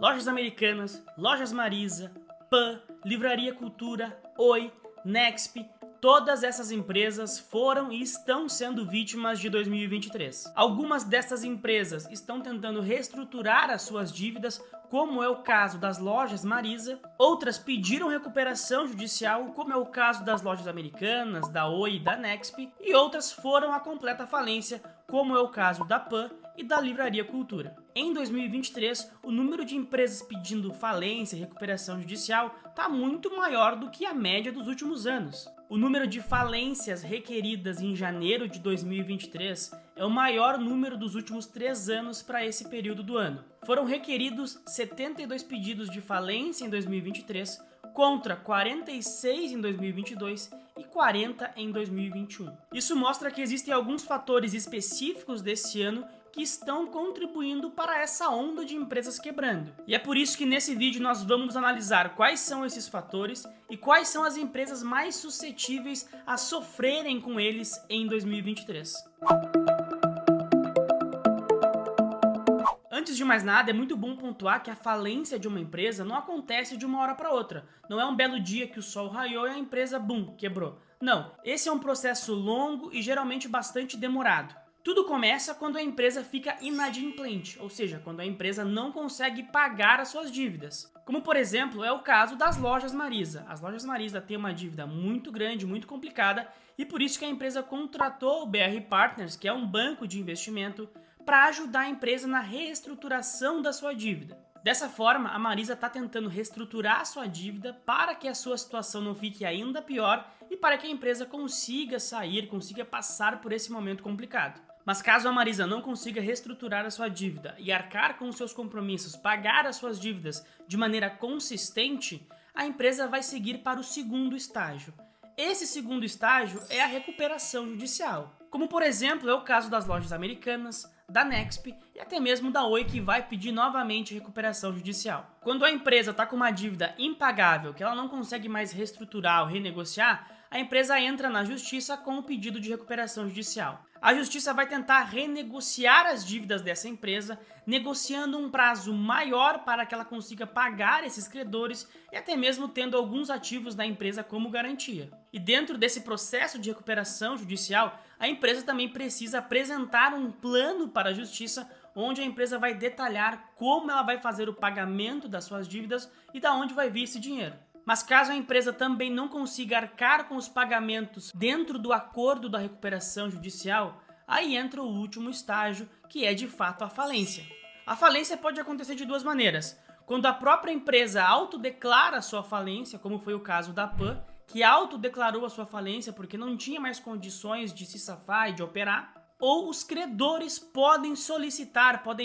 Lojas Americanas, Lojas Marisa, Pan, Livraria Cultura, Oi, Nexp, todas essas empresas foram e estão sendo vítimas de 2023. Algumas dessas empresas estão tentando reestruturar as suas dívidas, como é o caso das lojas Marisa. Outras pediram recuperação judicial, como é o caso das lojas Americanas, da Oi e da Nexp. E outras foram à completa falência, como é o caso da Pan e da Livraria Cultura. Em 2023, o número de empresas pedindo falência e recuperação judicial está muito maior do que a média dos últimos anos. O número de falências requeridas em janeiro de 2023 é o maior número dos últimos 3 anos para esse período do ano. Foram requeridos 72 pedidos de falência em 2023, contra 46 em 2022 e 40 em 2021. Isso mostra que existem alguns fatores específicos desse ano que estão contribuindo para essa onda de empresas quebrando. E é por isso que nesse vídeo nós vamos analisar quais são esses fatores e quais são as empresas mais suscetíveis a sofrerem com eles em 2023. Antes de mais nada, é muito bom pontuar que a falência de uma empresa não acontece de uma hora para outra. Não é um belo dia que o sol raiou e a empresa, bum, quebrou. Não, esse é um processo longo e geralmente bastante demorado. Tudo começa quando a empresa fica inadimplente, ou seja, quando a empresa não consegue pagar as suas dívidas. Como, por exemplo, é o caso das lojas Marisa. As lojas Marisa têm uma dívida muito grande, muito complicada, e por isso que a empresa contratou o BR Partners, que é um banco de investimento, para ajudar a empresa na reestruturação da sua dívida. Dessa forma, a Marisa está tentando reestruturar a sua dívida para que a sua situação não fique ainda pior e para que a empresa consiga passar por esse momento complicado. Mas caso a Marisa não consiga reestruturar a sua dívida e arcar com os seus compromissos, pagar as suas dívidas de maneira consistente, a empresa vai seguir para o segundo estágio. Esse segundo estágio é a recuperação judicial. Como, por exemplo, é o caso das lojas Americanas, da Nexp e até mesmo da Oi, que vai pedir novamente recuperação judicial. Quando a empresa está com uma dívida impagável, que ela não consegue mais reestruturar ou renegociar, a empresa entra na justiça com o pedido de recuperação judicial. A justiça vai tentar renegociar as dívidas dessa empresa, negociando um prazo maior para que ela consiga pagar esses credores e até mesmo tendo alguns ativos da empresa como garantia. E dentro desse processo de recuperação judicial, a empresa também precisa apresentar um plano para a justiça, onde a empresa vai detalhar como ela vai fazer o pagamento das suas dívidas e de onde vai vir esse dinheiro. Mas caso a empresa também não consiga arcar com os pagamentos dentro do acordo da recuperação judicial, aí entra o último estágio, que é de fato a falência. A falência pode acontecer de duas maneiras. Quando a própria empresa autodeclara sua falência, como foi o caso da Pan, que autodeclarou a sua falência porque não tinha mais condições de se safar e de operar, ou os credores podem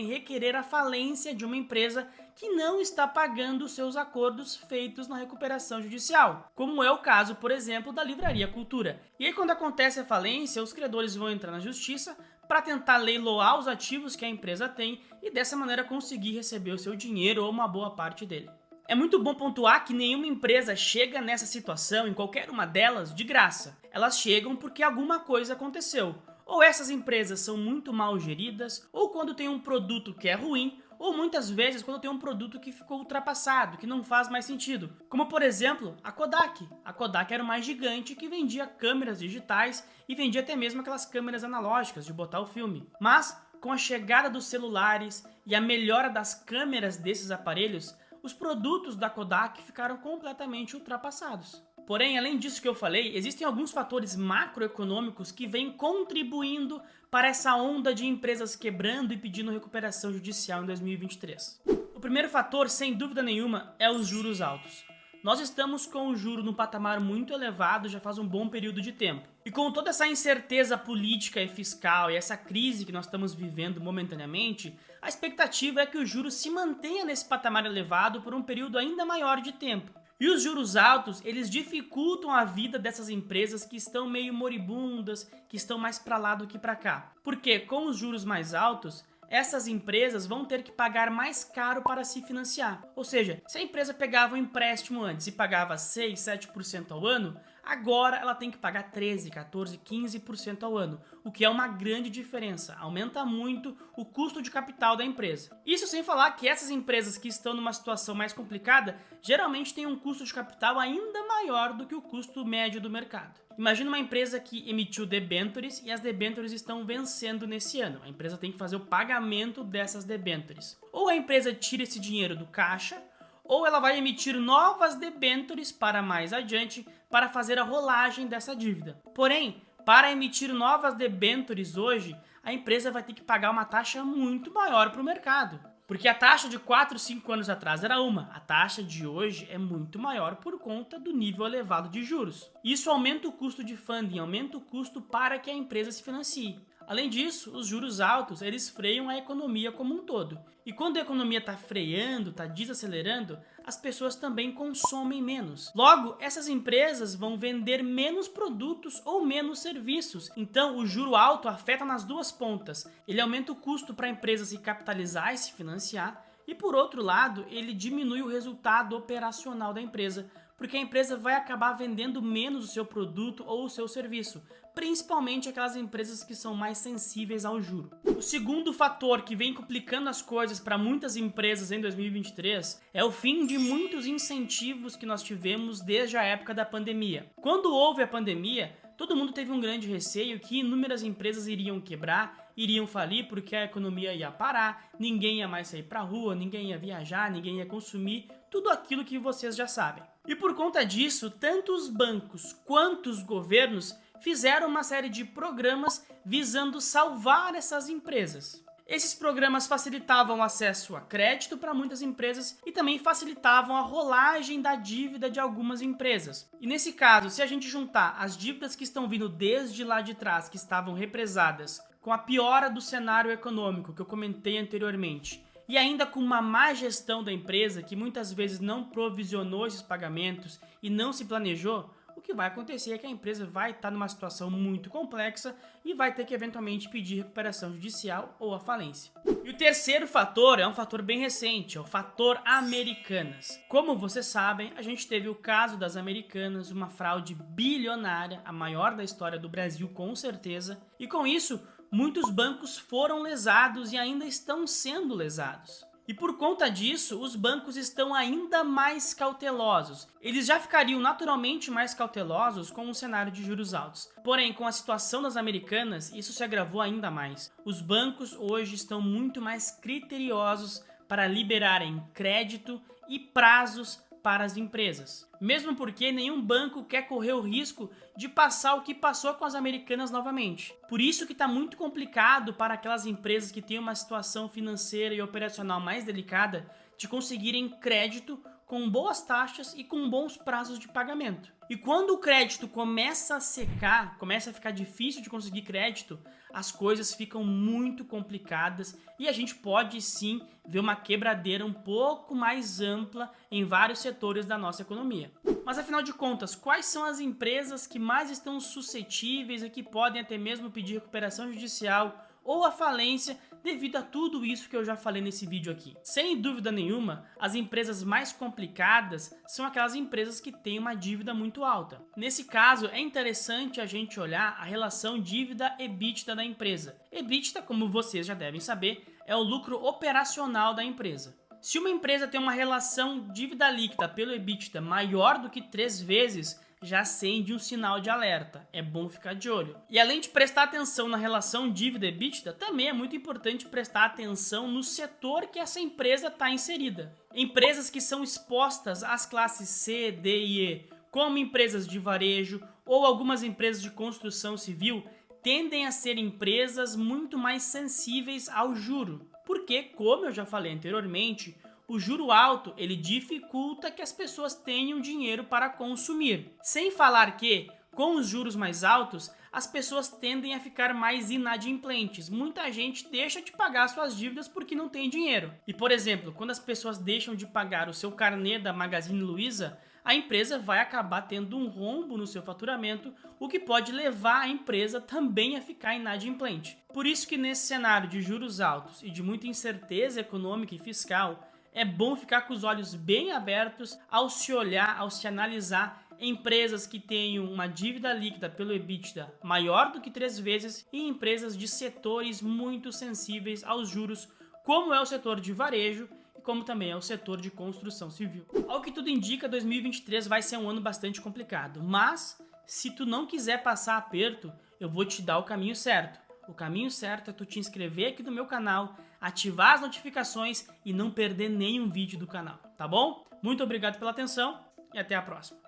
requerer a falência de uma empresa que não está pagando os seus acordos feitos na recuperação judicial, como é o caso, por exemplo, da Livraria Cultura. E aí, quando acontece a falência, os credores vão entrar na justiça para tentar leiloar os ativos que a empresa tem e dessa maneira conseguir receber o seu dinheiro ou uma boa parte dele. É muito bom pontuar que nenhuma empresa chega nessa situação, em qualquer uma delas, de graça. Elas chegam porque alguma coisa aconteceu. Ou essas empresas são muito mal geridas, ou quando tem um produto que é ruim, ou muitas vezes quando tem um produto que ficou ultrapassado, que não faz mais sentido. Como, por exemplo, a Kodak. A Kodak era uma gigante que vendia câmeras digitais e vendia até mesmo aquelas câmeras analógicas de botar o filme. Mas, com a chegada dos celulares e a melhora das câmeras desses aparelhos, os produtos da Kodak ficaram completamente ultrapassados. Porém, além disso que eu falei, existem alguns fatores macroeconômicos que vêm contribuindo para essa onda de empresas quebrando e pedindo recuperação judicial em 2023. O primeiro fator, sem dúvida nenhuma, é os juros altos. Nós estamos com o juro num patamar muito elevado já faz um bom período de tempo. E com toda essa incerteza política e fiscal e essa crise que nós estamos vivendo momentaneamente, a expectativa é que o juro se mantenha nesse patamar elevado por um período ainda maior de tempo. E os juros altos, eles dificultam a vida dessas empresas que estão meio moribundas, que estão mais para lá do que para cá. Porque com os juros mais altos, essas empresas vão ter que pagar mais caro para se financiar. Ou seja, se a empresa pegava um empréstimo antes e pagava 6, 7% ao ano, agora ela tem que pagar 13, 14, 15% ao ano, o que é uma grande diferença, aumenta muito o custo de capital da empresa. Isso sem falar que essas empresas que estão numa situação mais complicada, geralmente têm um custo de capital ainda maior do que o custo médio do mercado. Imagina uma empresa que emitiu debêntures e as debêntures estão vencendo nesse ano. A empresa tem que fazer o pagamento dessas debêntures. Ou a empresa tira esse dinheiro do caixa, ou ela vai emitir novas debêntures para mais adiante para fazer a rolagem dessa dívida. Porém, para emitir novas debêntures hoje, a empresa vai ter que pagar uma taxa muito maior para o mercado. Porque a taxa de 4, 5 anos atrás era uma, a taxa de hoje é muito maior por conta do nível elevado de juros. Isso aumenta o custo de funding, aumenta o custo para que a empresa se financie. Além disso, os juros altos, eles freiam a economia como um todo. E quando a economia está freando, está desacelerando, as pessoas também consomem menos. Logo, essas empresas vão vender menos produtos ou menos serviços. Então, o juro alto afeta nas duas pontas. Ele aumenta o custo para a empresa se capitalizar e se financiar. E por outro lado, ele diminui o resultado operacional da empresa, porque a empresa vai acabar vendendo menos o seu produto ou o seu serviço, principalmente aquelas empresas que são mais sensíveis ao juro. O segundo fator que vem complicando as coisas para muitas empresas em 2023 é o fim de muitos incentivos que nós tivemos desde a época da pandemia. Quando houve a pandemia, todo mundo teve um grande receio que inúmeras empresas iriam quebrar, iriam falir porque a economia ia parar, ninguém ia mais sair para a rua, ninguém ia viajar, ninguém ia consumir, tudo aquilo que vocês já sabem. E por conta disso, tanto os bancos quanto os governos fizeram uma série de programas visando salvar essas empresas. Esses programas facilitavam o acesso a crédito para muitas empresas e também facilitavam a rolagem da dívida de algumas empresas. E nesse caso, se a gente juntar as dívidas que estão vindo desde lá de trás, que estavam represadas, com a piora do cenário econômico que eu comentei anteriormente, e ainda com uma má gestão da empresa, que muitas vezes não provisionou esses pagamentos e não se planejou, o que vai acontecer é que a empresa vai estar numa situação muito complexa e vai ter que eventualmente pedir recuperação judicial ou a falência. E o terceiro fator é um fator bem recente, é o fator Americanas. Como vocês sabem, a gente teve o caso das Americanas, uma fraude bilionária, a maior da história do Brasil com certeza, e com isso, muitos bancos foram lesados e ainda estão sendo lesados. E por conta disso, os bancos estão ainda mais cautelosos. Eles já ficariam naturalmente mais cautelosos com um cenário de juros altos. Porém, com a situação das Americanas, isso se agravou ainda mais. Os bancos hoje estão muito mais criteriosos para liberarem crédito e prazos para as empresas. Mesmo porque nenhum banco quer correr o risco de passar o que passou com as Americanas novamente. Por isso que está muito complicado para aquelas empresas que têm uma situação financeira e operacional mais delicada de conseguirem crédito com boas taxas e com bons prazos de pagamento. E quando o crédito começa a secar, começa a ficar difícil de conseguir crédito, as coisas ficam muito complicadas e a gente pode sim ver uma quebradeira um pouco mais ampla em vários setores da nossa economia. Mas afinal de contas, quais são as empresas que mais estão suscetíveis e que podem até mesmo pedir recuperação judicial ou a falência devido a tudo isso que eu já falei nesse vídeo aqui? Sem dúvida nenhuma, as empresas mais complicadas são aquelas empresas que têm uma dívida muito alta. Nesse caso, é interessante a gente olhar a relação dívida-EBITDA da empresa. EBITDA, como vocês já devem saber, é o lucro operacional da empresa. Se uma empresa tem uma relação dívida líquida pelo EBITDA maior do que 3 vezes, já acende um sinal de alerta, é bom ficar de olho. E além de prestar atenção na relação dívida-EBITDA, também é muito importante prestar atenção no setor que essa empresa está inserida. Empresas que são expostas às classes C, D e E, como empresas de varejo ou algumas empresas de construção civil, tendem a ser empresas muito mais sensíveis ao juro. Porque, como eu já falei anteriormente, o juro alto, ele dificulta que as pessoas tenham dinheiro para consumir. Sem falar que, com os juros mais altos, as pessoas tendem a ficar mais inadimplentes. Muita gente deixa de pagar suas dívidas porque não tem dinheiro. E, por exemplo, quando as pessoas deixam de pagar o seu carnê da Magazine Luiza, a empresa vai acabar tendo um rombo no seu faturamento, o que pode levar a empresa também a ficar inadimplente. Por isso que nesse cenário de juros altos e de muita incerteza econômica e fiscal, é bom ficar com os olhos bem abertos ao se olhar, ao se analisar empresas que tenham uma dívida líquida pelo EBITDA maior do que 3 vezes e empresas de setores muito sensíveis aos juros, como é o setor de varejo e como também é o setor de construção civil. Ao que tudo indica, 2023 vai ser um ano bastante complicado, mas se tu não quiser passar aperto, eu vou te dar o caminho certo. O caminho certo é tu te inscrever aqui no meu canal, ativar as notificações e não perder nenhum vídeo do canal, tá bom? Muito obrigado pela atenção e até a próxima.